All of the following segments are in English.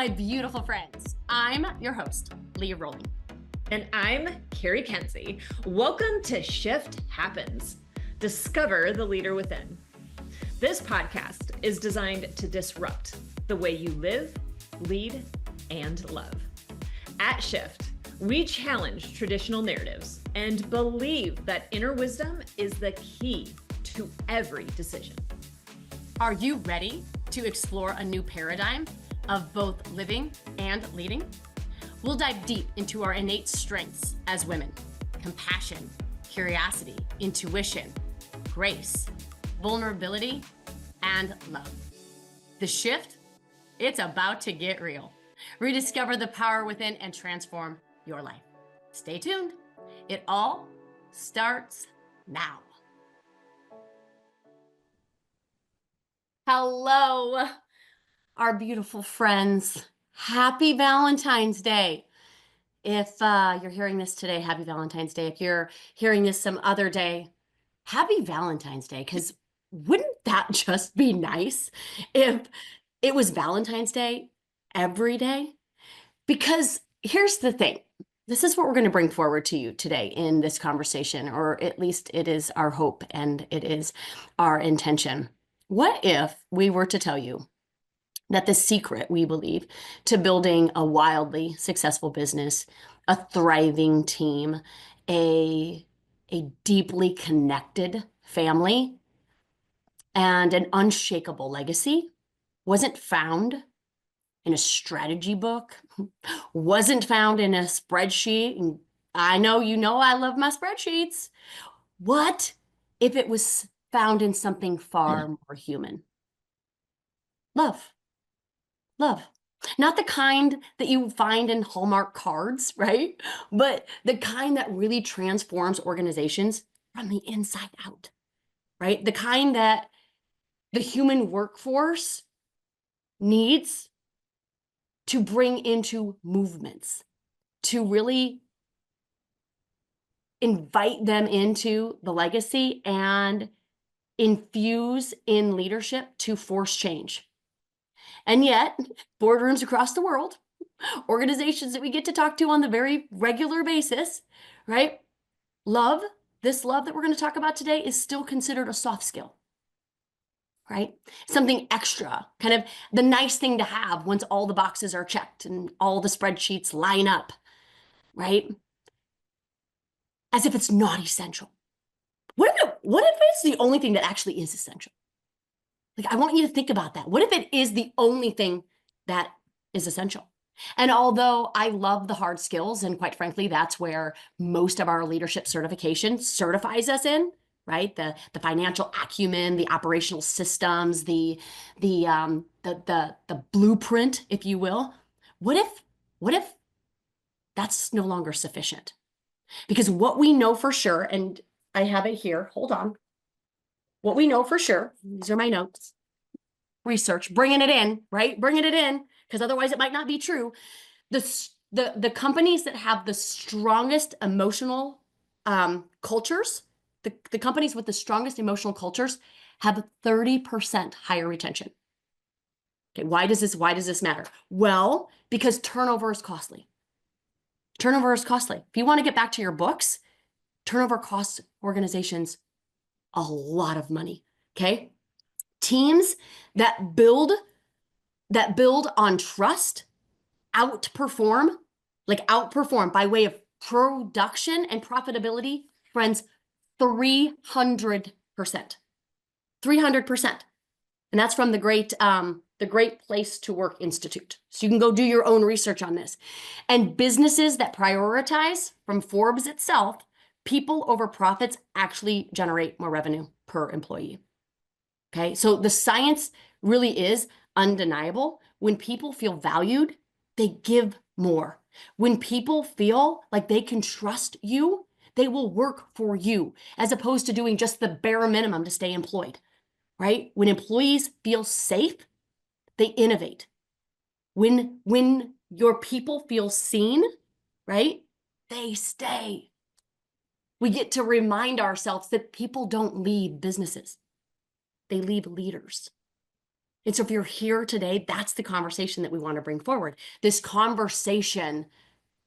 my beautiful friends. I'm your host, Leah Rolling. And I'm Cari. Welcome to Shift Happens. Discover the leader within. This podcast is designed to disrupt the way you live, lead, and love. At Shift, we challenge traditional narratives and believe that inner wisdom is the key to every decision. Are you ready to explore a new paradigm of both living and leading? We'll dive deep into our innate strengths as women: compassion, curiosity, intuition, grace, vulnerability, and love. The shift, it's about to get real. Rediscover the power within and transform your life. Stay tuned. It all starts now. Hello, our beautiful friends. Happy Valentine's Day. If you're hearing this today, happy Valentine's Day. If you're hearing this some other day, happy Valentine's Day, because wouldn't that just be nice if it was Valentine's Day every day? Because here's the thing. This is what we're going to bring forward to you today in this conversation, or at least it is our hope and it is our intention. What if we were to tell you that the secret, we believe, to building a wildly successful business, a thriving team, a deeply connected family, and an unshakable legacy wasn't found in a strategy book, wasn't found in a spreadsheet? And I know I love my spreadsheets. What if it was found in something far more human? Love. Love. Not the kind that you find in Hallmark cards, right? But the kind that really transforms organizations from the inside out, right? The kind that the human workforce needs to bring into movements, to really invite them into the legacy and infuse in leadership to force change. And yet, boardrooms across the world, organizations that we get to talk to on the very regular basis, right? Love, this love that we're going to talk about today, is still considered a soft skill, right? Something extra, kind of the nice thing to have once all the boxes are checked and all the spreadsheets line up, right? As if it's not essential. What if it's the only thing that actually is essential? Like, I want you to think about that. What if it is the only thing that is essential? And although I love the hard skills, and quite frankly, that's where most of our leadership certification certifies us in, right? The financial acumen, the operational systems, the blueprint, if you will. What if that's no longer sufficient? Because what we know for sure, and I have it here, hold on. What we know for sure, these are my notes, research, bringing it in, right? Bringing it in, because otherwise it might not be true. The companies that have the strongest emotional cultures, the companies with the strongest emotional cultures have 30% higher retention. Okay, why does this matter? Well, because turnover is costly. Turnover is costly. If you want to get back to your books, turnover costs organizations a lot of money, okay? Teams that build on trust outperform by way of production and profitability, friends, 300%. 300%. And that's from the Great Place to Work Institute. So you can go do your own research on this. And businesses that prioritize, from Forbes itself, people over profits actually generate more revenue per employee. Okay, so the science really is undeniable. When people feel valued, they give more. When people feel like they can trust you, they will work for you, as opposed to doing just the bare minimum to stay employed, right? When employees feel safe, they innovate. When your people feel seen, right, they stay. We get to remind ourselves that people don't leave businesses. They leave leaders. And so if you're here today, that's the conversation that we want to bring forward. This conversation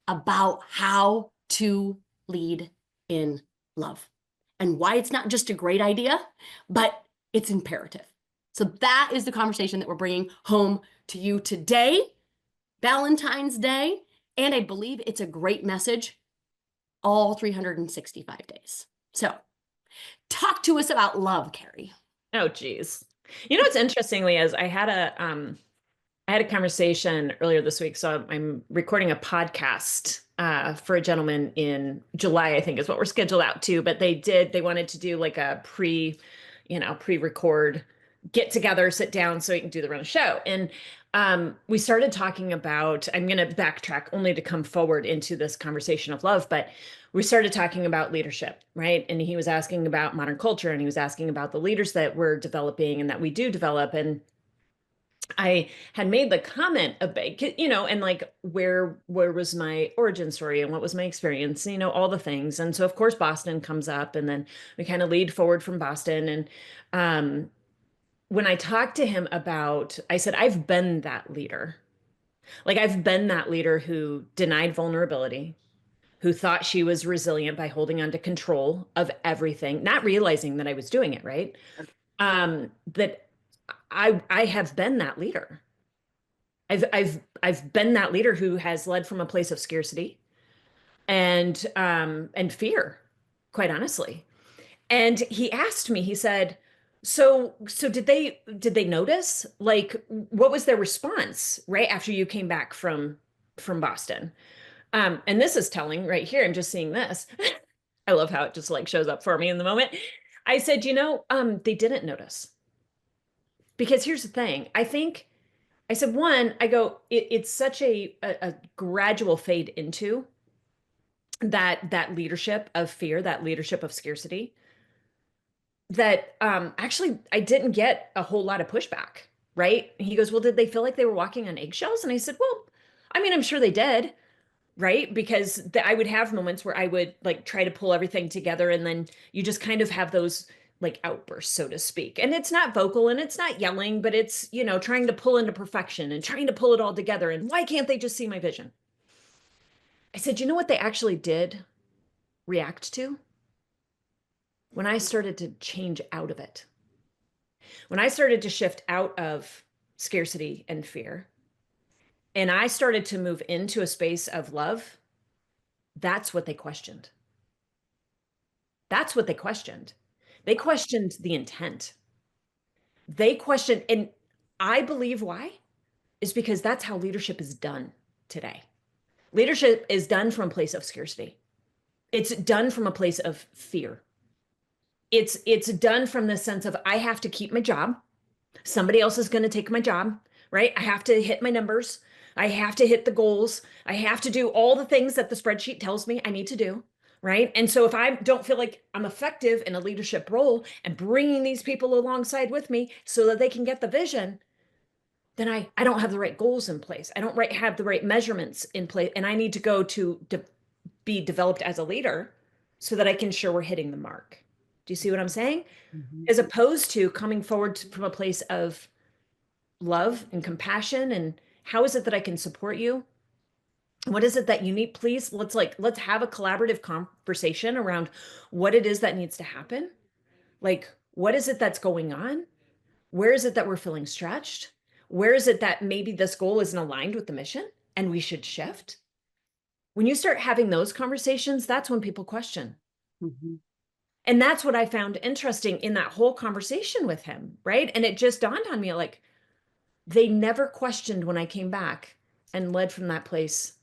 about how to lead in love and why it's not just a great idea, but it's imperative. So that is the conversation that we're bringing home to you today, Valentine's Day. And I believe it's a great message all 365 days. So talk to us about love, Cari. Oh, geez. You know what's interestingly is I had a conversation earlier this week. So I'm recording a podcast for a gentleman in July, I think is what we're scheduled out to. But they wanted to do like a pre-record get together, sit down so we can do the run of the show. And we started talking about, I'm going to backtrack only to come forward into this conversation of love, but we started talking about leadership, right? And he was asking about modern culture, and he was asking about the leaders that we're developing and that we do develop. And I had made the comment about, and like where was my origin story and what was my experience, all the things. And so of course Boston comes up, and then we kind of lead forward from Boston. And when I talked to him about, I said, I've been that leader. Like I've been that leader who denied vulnerability, who thought she was resilient by holding on to control of everything, not realizing that I was doing it, right? That I have been that leader. I've been that leader who has led from a place of scarcity and fear, quite honestly. And he asked me, he said, so did they notice? Like, what was their response right after you came back from Boston? And this is telling right here. I'm just seeing this. I love how it just like shows up for me in the moment. I said, they didn't notice. Because here's the thing. I said, one, I go, it's such a gradual fade into that leadership of fear, that leadership of scarcity, that actually I didn't get a whole lot of pushback, right? He goes, well, did they feel like they were walking on eggshells? And I said, well, I mean, I'm sure they did, right? Because I would have moments where I would like try to pull everything together, and then you just kind of have those like outbursts, so to speak. And it's not vocal and it's not yelling, but it's, trying to pull into perfection and trying to pull it all together. And why can't they just see my vision? I said, you know what they actually did react to? When I started to change out of it, when I started to shift out of scarcity and fear, and I started to move into a space of love, that's what they questioned. That's what they questioned. They questioned the intent. They questioned, and I believe why is because that's how leadership is done today. Leadership is done from a place of scarcity. It's done from a place of fear. It's done from the sense of I have to keep my job. Somebody else is going to take my job, right? I have to hit my numbers. I have to hit the goals. I have to do all the things that the spreadsheet tells me I need to do, right? And so if I don't feel like I'm effective in a leadership role and bringing these people alongside with me so that they can get the vision, then I don't have the right goals in place. I don't have the right measurements in place. And I need to go to be developed as a leader so that I can ensure we're hitting the mark. Do you see what I'm saying? Mm-hmm. As opposed to coming forward from a place of love and compassion, and how is it that I can support you? What is it that you need? Please, let's have a collaborative conversation around what it is that needs to happen. Like, what is it that's going on? Where is it that we're feeling stretched? Where is it that maybe this goal isn't aligned with the mission and we should shift? When you start having those conversations, that's when people question. Mm-hmm. And that's what I found interesting in that whole conversation with him, right? And it just dawned on me, like, they never questioned when I came back and led from that place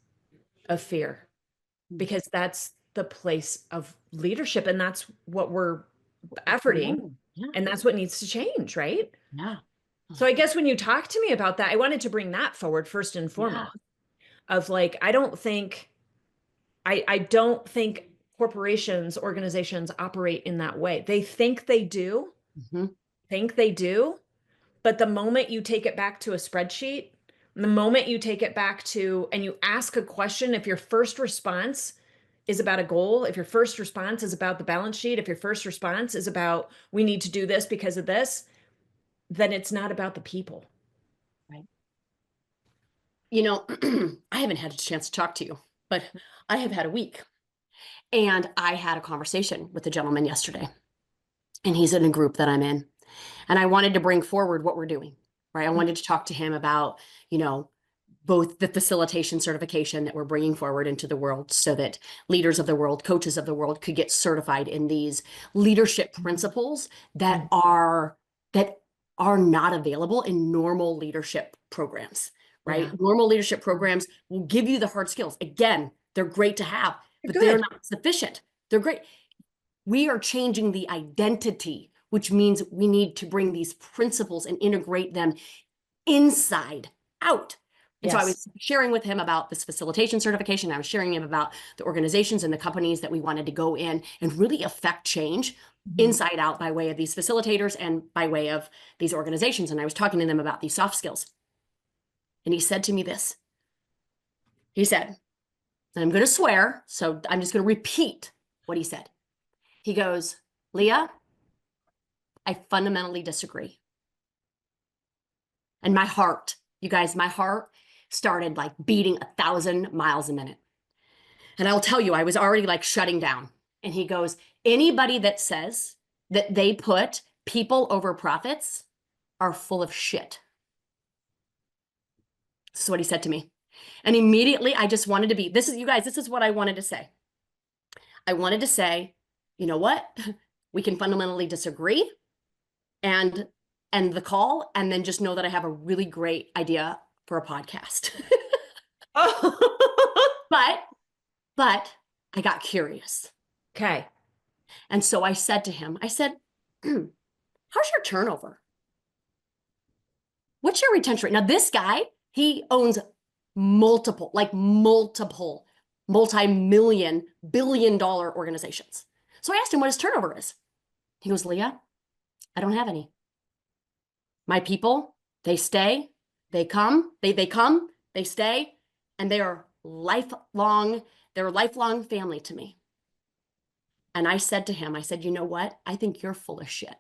of fear, because that's the place of leadership, and that's what we're efforting, Yeah. and that's what needs to change, right? Yeah. So I guess when you talk to me about that, I wanted to bring that forward first and foremost, of like, I don't think corporations, organizations operate in that way. They think they do, Mm-hmm. but the moment you take it back to a spreadsheet, the moment you take it back to, and you ask a question, if your first response is about a goal, if your first response is about the balance sheet, if your first response is about, we need to do this because of this, then it's not about the people. Right. I haven't had a chance to talk to you, but I have had a week. And I had a conversation with a gentleman yesterday, and he's in a group that I'm in. And I wanted to bring forward what we're doing, right? I wanted to talk to him about, you know, both the facilitation certification that we're bringing forward into the world so that leaders of the world, coaches of the world could get certified in these leadership principles that are not available in normal leadership programs, right? Yeah. Normal leadership programs will give you the hard skills. Again, they're great to have, but they're Good. not sufficient. They're great. We are changing the identity, which means we need to bring these principles and integrate them inside out. And so I Yes. was sharing with him about this facilitation certification. I was sharing him about the organizations and the companies that we wanted to go in and really affect change inside out by way of these facilitators and by way of these organizations. And I was talking to them about these soft skills. And he said to me this. He said, and I'm going to swear, so I'm just going to repeat what he said. He goes, Leah, I fundamentally disagree. And my heart, you guys, my heart started like beating 1,000 miles a minute. And I'll tell you, I was already like shutting down. And he goes, anybody that says that they put people over profits are full of shit. This is what he said to me. And immediately I just wanted to be, this is, you guys, this is what I wanted to say. I wanted to say, you know what? We can fundamentally disagree and end the call and then just know that I have a really great idea for a podcast. Oh. But I got curious. Okay. And so I said to him, I said, how's your turnover? What's your retention rate? Now, this guy, he owns multiple, multi-million, billion-dollar organizations. So I asked him what his turnover is. He goes, Leah, I don't have any. My people, they stay, they come, they stay, and they are lifelong, they're a lifelong family to me. And I said to him, I said, you know what? I think you're full of shit.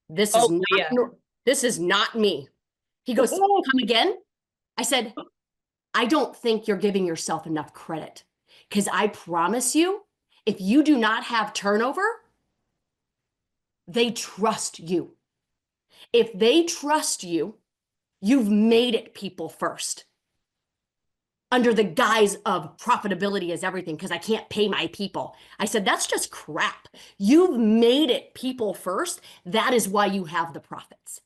This is Leah. this is not me. He goes, come again? I said, I don't think you're giving yourself enough credit because I promise you, if you do not have turnover, they trust you. If they trust you, you've made it people first. Under the guise of profitability is everything because I can't pay my people. I said, that's just crap. You've made it people first. That is why you have the profits.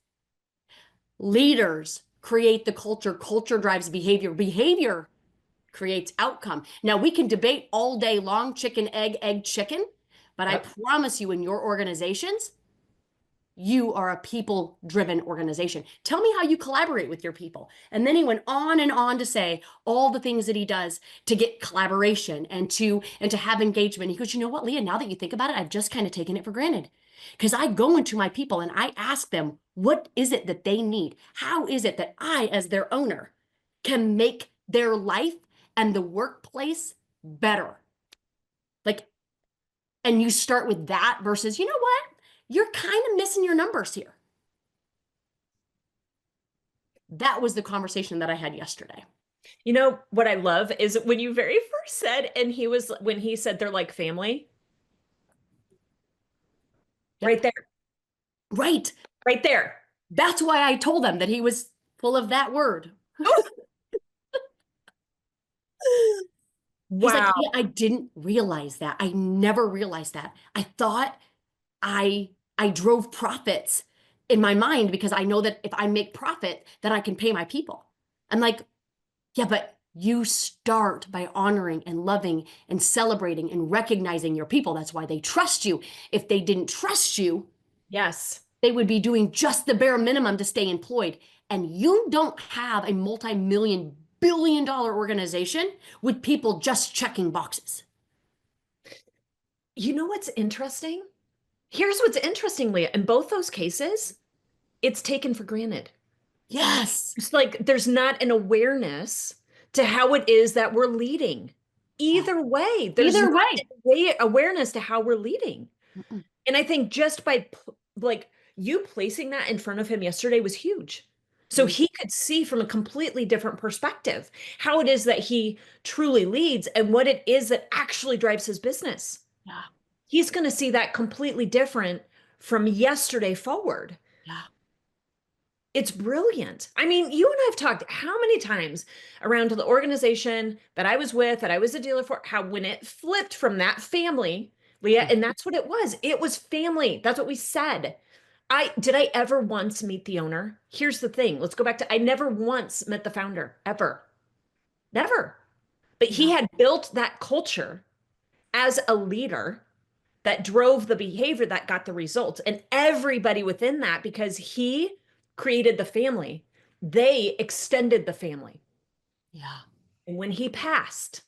Leaders create the culture. Culture drives behavior. Behavior creates outcome. Now, we can debate all day long, chicken, egg, chicken, but I promise you in your organizations, you are a people-driven organization. Tell me how you collaborate with your people. And then he went on and on to say all the things that he does to get collaboration and to have engagement. He goes, you know what, Leah, now that you think about it, I've just kind of taken it for granted. Because I go into my people and I ask them, what is it that they need? How is it that I, as their owner, can make their life and the workplace better? And you start with that versus, you know what? You're kind of missing your numbers here. That was the conversation that I had yesterday. You know, what I love is when you very first said, when he said they're like family. Yep. Right there. Right. Right there. That's why I told them that he was full of that word. Wow. He's like, yeah, I didn't realize that. I never realized that. I thought I drove profits in my mind because I know that if I make profit, then I can pay my people. I'm like, yeah, but you start by honoring and loving and celebrating and recognizing your people. That's why they trust you. If they didn't trust you, yes, they would be doing just the bare minimum to stay employed. And you don't have a multi-million, billion-dollar organization with people just checking boxes. You know what's interesting? Here's what's interesting, Leah. In both those cases, it's taken for granted. Yes. It's like there's not an awareness to how it is that we're leading. Either way, there's awareness to how we're leading. Mm-mm. And I think just by like you placing that in front of him yesterday was huge. So he could see from a completely different perspective how it is that he truly leads and what it is that actually drives his business. Yeah. He's going to see that completely different from yesterday forward. Yeah. It's brilliant. I mean, you and I have talked how many times around to the organization that I was with, that I was a dealer for, how when it flipped from that family, Leah, and that's what it was. It was family. That's what we said. Did I ever once meet the owner? Here's the thing. Let's go back to I never once met the founder, ever. Never. But he Yeah. had built that culture as a leader that drove the behavior that got the results. And everybody within that, because he created the family, they extended the family. Yeah. And when he passed,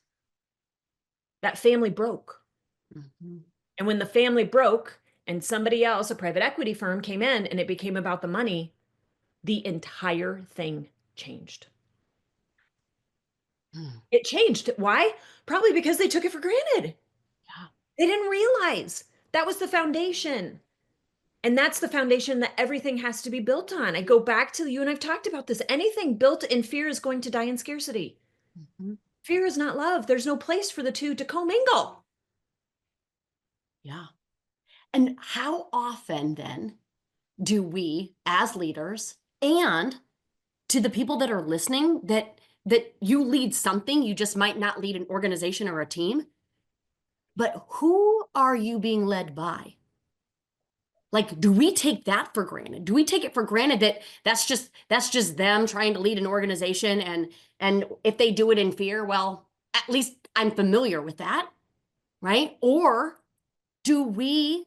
that family broke. Mhm. And when the family broke and somebody else, a private equity firm, came in and it became about the money, the entire thing changed. Mm. It changed. Why? Probably because they took it for granted. Yeah. They didn't realize that was the foundation. And that's the foundation that everything has to be built on. I go back to you and I've talked about this. Anything built in fear is going to die in scarcity. Mhm. Fear is not love. There's no place for the two to commingle. Yeah. And how often then do we as leaders and to the people that are listening that you lead something, you just might not lead an organization or a team, but who are you being led by? Like, do we take that for granted? Do we take it for granted that that's just them trying to lead an organization and if they do it in fear, well, at least I'm familiar with that, right? Or do we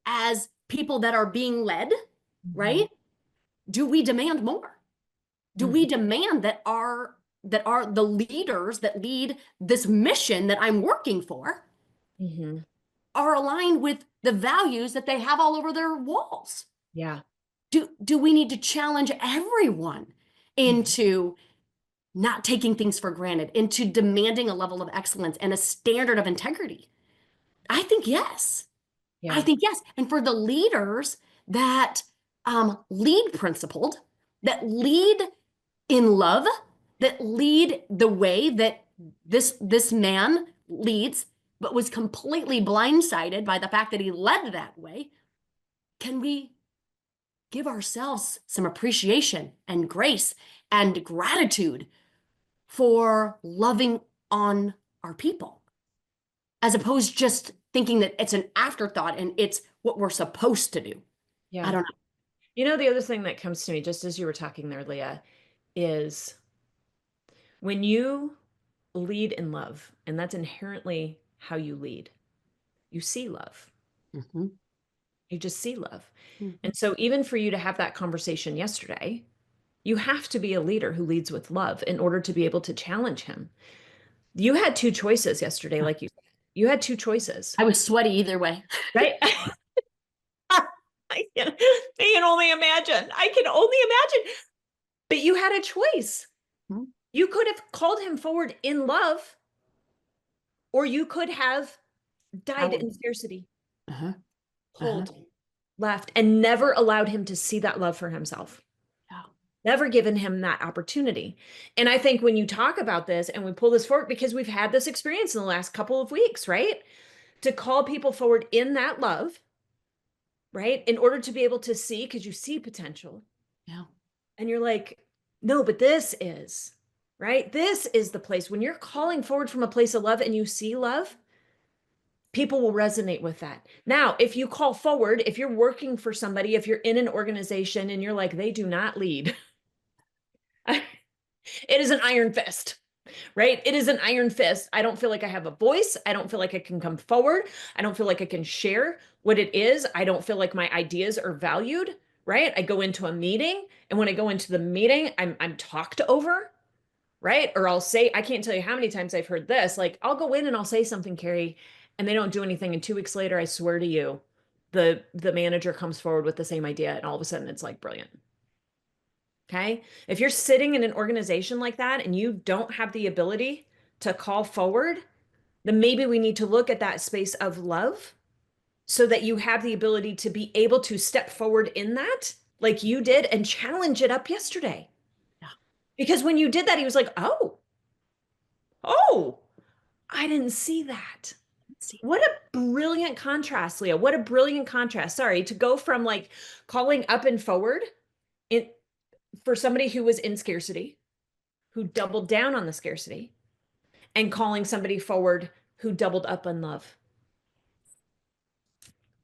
as people that are being led, Mhm. right? Do we demand more? Do we Mhm. demand that are the leaders that lead this mission that I'm working for Mhm. are aligned with the values that they have all over their walls? Yeah. Do we need to challenge everyone Mhm. into not taking things for granted, into demanding a level of excellence and a standard of integrity? I think yes. I Yeah. think yes. And for the leaders that lead principled, that lead in love, that lead the way that this man leads, but was completely blindsided by the fact that he led that way, can we give ourselves some appreciation and grace and gratitude for loving on our people, as opposed just thinking that it's an afterthought and it's what we're supposed to do? I Yeah. don't know. You know, the other thing that comes to me just as you were talking there, Leah, is when you lead in love, and that's inherently how you lead, you see love. Mhm. You just see love. Mhm. And so, even for you to have that conversation yesterday, you have to be a leader who leads with love in order to be able to challenge him. You had two choices yesterday, like you said. You had two choices, I was sweaty either way. right? I can only imagine. I can only imagine. But you had a choice. Mhm. You could have called him forward in love, or you could have died Power. in scarcity, Uh-huh. Uh-huh. pulled, left, and never allowed him to see that love for himself. Yeah. Never given him that opportunity. And I think when you talk about this and we pull this forward, because we've had this experience in the last couple of weeks, right? To call people forward in that love, right? In order to be able to see, because you see potential. Yeah. And you're like, no, but this is, right? This is the place. When you're calling forward from a place of love and you see love, people will resonate with that. Now, if you call forward, if you're working for somebody, if you're in an organization and you're like, they do not lead, it is an iron fist, right? It is an iron fist. I don't feel like I have a voice. I don't feel like I can come forward. I don't feel like I can share what it is. I don't feel like my ideas are valued, right? I go into a meeting, and when I go into the meeting, I'm talked over, right? Or I'll say, I can't tell you how many times I've heard this. Like, I'll go in and I'll say something, Cari, and they don't do anything. And 2 weeks later, I swear to you, the manager comes forward with the same idea, and all of a sudden it's like brilliant. Okay. If you're sitting in an organization like that and you don't have the ability to call forward, then maybe we need to look at that space of love so that you have the ability to be able to step forward in that, like you did, and challenge it up yesterday. Yeah. Because when you did that, he was like, oh, I didn't see that. Let's see. What a brilliant contrast, Leah. What a brilliant contrast. Sorry, to go from like calling up and forward in for somebody who was in scarcity, who doubled down on the scarcity, and calling somebody forward who doubled up on love.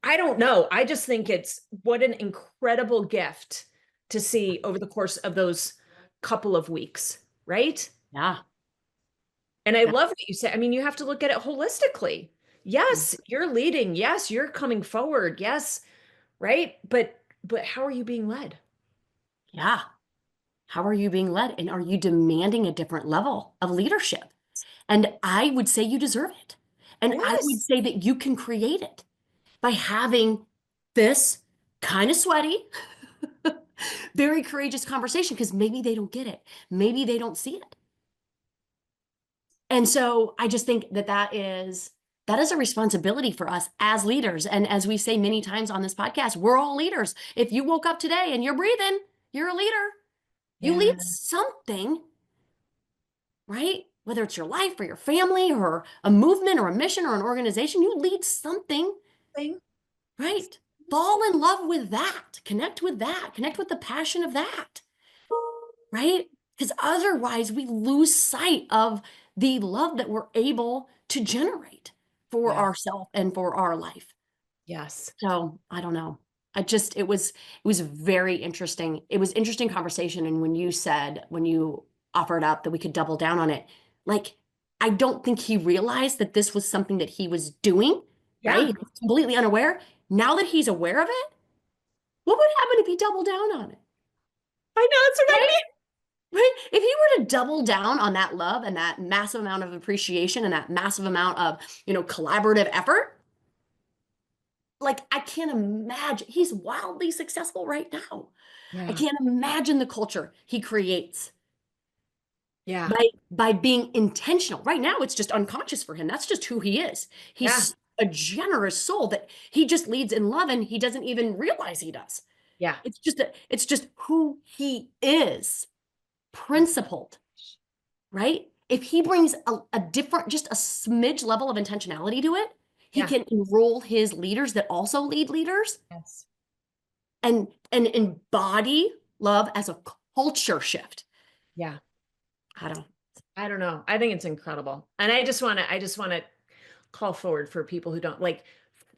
I don't know. I just think it's what an incredible gift to see over the course of those couple of weeks, right? Yeah. And I Yeah. love what you said. I mean, you have to look at it holistically. Yes, you're leading. Yes, you're coming forward. Yes, right? But how are you being led? Yeah. How are you being led? And are you demanding a different level of leadership? And I would say you deserve it. And I would Yes. say that you can create it by having this kind of sweaty, very courageous conversation because maybe they don't get it. Maybe they don't see it. And so I just think that that is a responsibility for us as leaders. And as we say many times on this podcast, we're all leaders. If you woke up today and you're breathing, you're a leader. You Yeah. lead something, right? Whether it's your life or your family or a movement or a mission or an organization, you lead something, Thing. right? Fall in love with that. Connect with that. Connect with the passion of that, right? Because otherwise, we lose sight of the love that we're able to generate for Yeah. ourselves and for our life. Yes. So I don't know. It was very interesting. It was interesting conversation. And when you offered up that we could double down on it, like I don't think he realized that this was something that he was doing, right? Yeah. He was completely unaware. Now that he's aware of it, what would happen if he doubled down on it? I know. That's what I Right? mean. Right? If he were to double down on that love and that massive amount of appreciation and that massive amount of, collaborative effort, like I can't imagine he's wildly successful right now. I Yeah. can't imagine the culture he creates Yeah. by being intentional. Right now, it's just unconscious for him. That's just who he is. Yeah. He's a generous soul that he just leads in love and he doesn't even realize he does. Yeah. It's just who he is, principled, right? If he brings a different, just a smidge level of intentionality to it, he Yeah. can enroll his leaders that also lead leaders Yes. and embody love as a culture shift. Yeah. I don't. I don't know. I think it's incredible. And I just want to call forward for people who don't like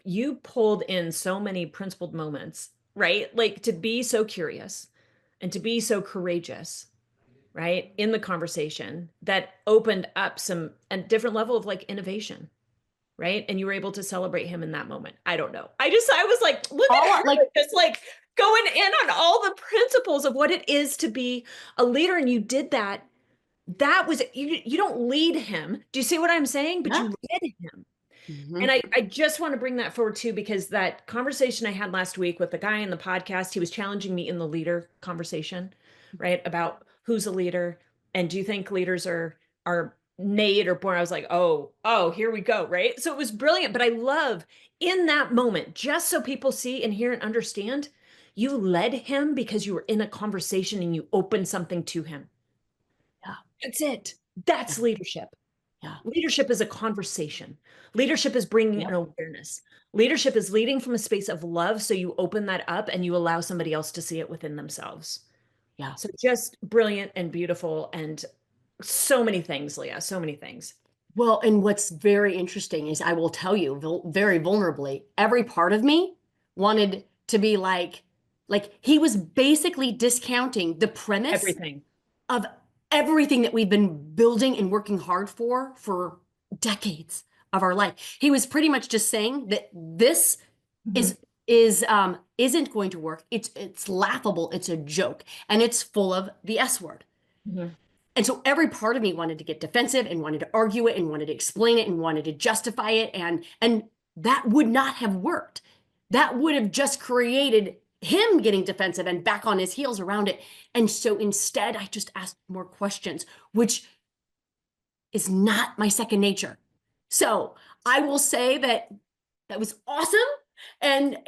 you pulled in so many principled moments, right? Like to be so curious and to be so courageous, right? In the conversation that opened up a different level of like innovation, right? And you were able to celebrate him in that moment. I don't know. I was like, look at All her like just like going in on all the principles of what it is to be a leader. And you did that. That was you don't lead him. Do you see what I'm saying? But yeah. you led him. And Mhm. I just want to bring that forward too, because that conversation I had last week with the guy in the podcast, he was challenging me in the leader conversation, right? About who's a leader and do you think leaders are made or born? I was like, oh, here we go, right? So it was brilliant. But I love in that moment, just so people see and hear and understand, you led him because you were in a conversation and you opened something to him. Yeah. That's it. That's Yeah. leadership. Yeah. Leadership is a conversation. Leadership is bringing Yep. an awareness. Leadership is leading from a space of love. So you open that up and you allow somebody else to see it within themselves. Yeah. So just brilliant and beautiful and so many things, Leah, so many things. Well, and what's very interesting is I will tell you very vulnerably, every part of me wanted to be like he was basically discounting the premise Everything. of everything that we've been building and working hard for decades of our life. He was pretty much just saying that this Mhm. isn't going to work. It's laughable. It's a joke, and it's full of the S word. Mhm. And so every part of me wanted to get defensive and wanted to argue it and wanted to explain it and wanted to justify it, and that would not have worked. That would have just created him getting defensive and back on his heels around it. And so instead, I just asked more questions, which is not my second nature. So I will say that was awesome. And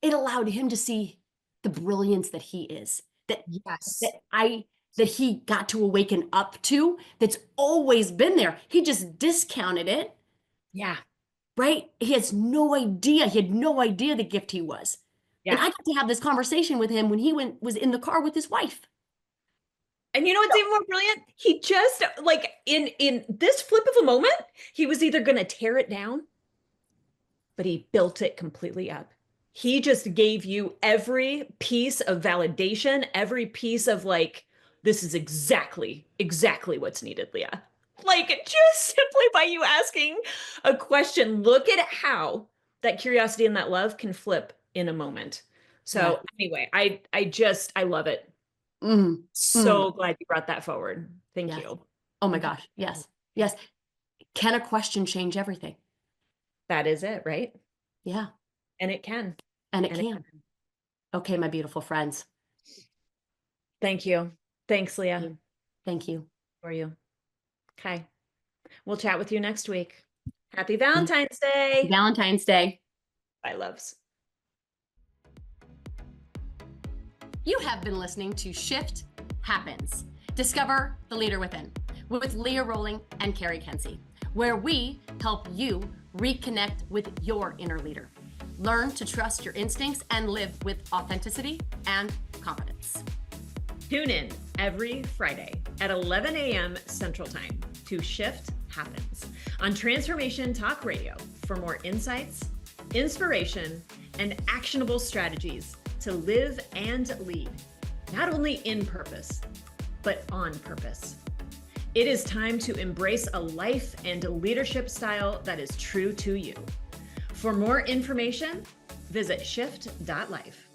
it allowed him to see the brilliance that he is, Yes. that he got to awaken up to, that's always been there. He just discounted it, Yeah. right? He has no idea. He had no idea the gift he was. And Yeah. I got to have this conversation with him when he was in the car with his wife. And you know what's even more brilliant? He just like in this flip of a moment, he was either going to tear it down, but he built it completely up. He just gave you every piece of validation, every piece of like, this is exactly what's needed, Leah. Like just simply by you asking a question, look at how that curiosity and that love can flip in a moment. Yeah. So anyway, I love it. Mm, mm, So glad you brought that forward. Thank yes. you. Oh my gosh. Yes. Yes. Can a question change everything? That is it, right? Yeah. And it can. And it And it can. Okay, my beautiful friends. Thank you. Thanks, Thank Leah, you. Thank you. for you. Okay. We'll chat with you next week. Happy Valentine's Day. Valentine's Day. Bye, loves. You have been listening to Shift Happens. Discover the leader within with Leah Rowling and Cari Kenzie, where we help you reconnect with your inner leader. Learn to trust your instincts and live with authenticity and confidence. Tune in every Friday at 11 a.m. Central Time to Shift Happens on Transformation Talk Radio for more insights, inspiration, and actionable strategies to live and lead, not only in purpose, but on purpose. It is time to embrace a life and leadership style that is true to you. For more information, visit shift.life.